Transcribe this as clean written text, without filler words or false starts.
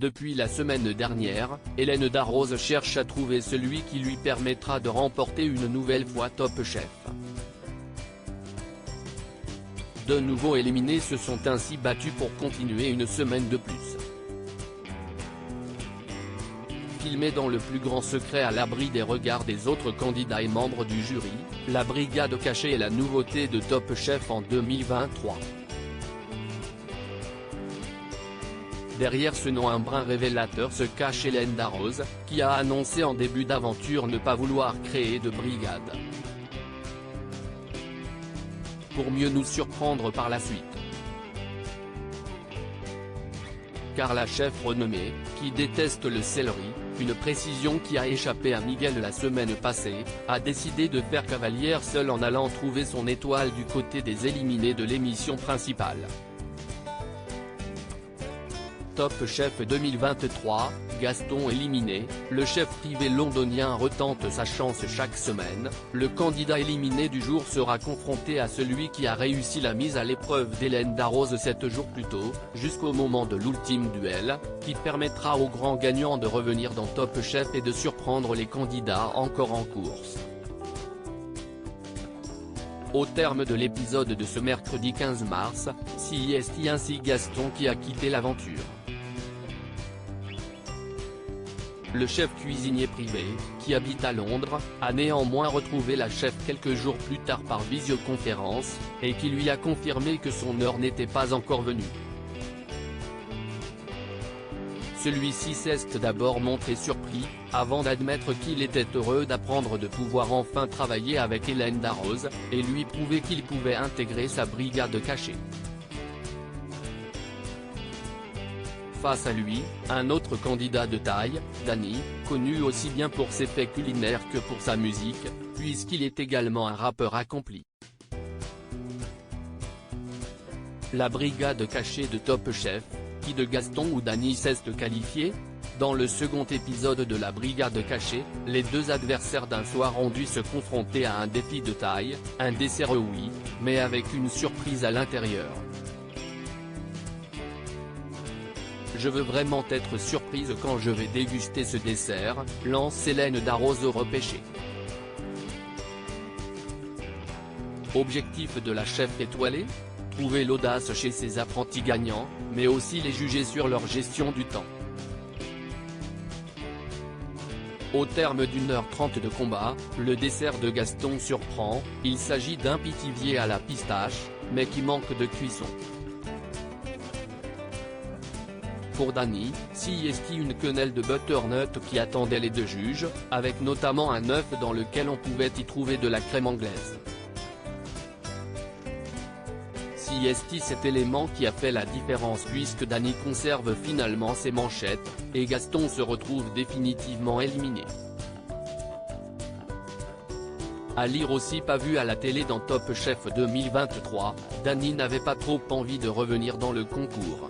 Depuis la semaine dernière, Hélène Darroze cherche à trouver celui qui lui permettra de remporter une nouvelle fois Top Chef. De nouveaux éliminés se sont ainsi battus pour continuer une semaine de plus. Filmé dans le plus grand secret à l'abri des regards des autres candidats et membres du jury, la brigade cachée est la nouveauté de Top Chef en 2023. Derrière ce nom un brin révélateur se cache Hélène Darroze, qui a annoncé en début d'aventure ne pas vouloir créer de brigade. Pour mieux nous surprendre par la suite. Car la chef renommée, qui déteste le céleri, une précision qui a échappé à Miguel la semaine passée, a décidé de faire cavalière seule en allant trouver son étoile du côté des éliminés de l'émission principale. Top Chef 2023, Gaston éliminé, le chef privé londonien retente sa chance chaque semaine, le candidat éliminé du jour sera confronté à celui qui a réussi la mise à l'épreuve d'Hélène Darroze 7 jours plus tôt, jusqu'au moment de l'ultime duel, qui permettra au grand gagnant de revenir dans Top Chef et de surprendre les candidats encore en course. Au terme de l'épisode de ce mercredi 15 mars, c'est ainsi Gaston qui a quitté l'aventure. Le chef cuisinier privé, qui habite à Londres, a néanmoins retrouvé la chef quelques jours plus tard par visioconférence, et qui lui a confirmé que son heure n'était pas encore venue. Celui-ci s'est d'abord montré surpris, avant d'admettre qu'il était heureux d'apprendre de pouvoir enfin travailler avec Hélène Darroze, et lui prouver qu'il pouvait intégrer sa brigade cachée. Face à lui, un autre candidat de taille, Dany, connu aussi bien pour ses faits culinaires que pour sa musique, puisqu'il est également un rappeur accompli. La brigade cachée de Top Chef, qui de Gaston ou Dany s'est qualifiée? Dans le second épisode de la brigade cachée, les deux adversaires d'un soir ont dû se confronter à un défi de taille, un dessert oui, mais avec une surprise à l'intérieur. Je veux vraiment être surprise quand je vais déguster ce dessert, lance Hélène Darroze au repêché. Objectif de la chef étoilée? Trouver l'audace chez ses apprentis gagnants, mais aussi les juger sur leur gestion du temps. Au terme d'1h30 de combat, le dessert de Gaston surprend, il s'agit d'un pitivier à la pistache, mais qui manque de cuisson. Pour Dany, c'est une quenelle de butternut qui attendait les deux juges, avec notamment un œuf dans lequel on pouvait y trouver de la crème anglaise. C'est cet élément qui a fait la différence puisque Dany conserve finalement ses manchettes, et Gaston se retrouve définitivement éliminé. À lire aussi pas vu à la télé dans Top Chef 2023, Dany n'avait pas trop envie de revenir dans le concours.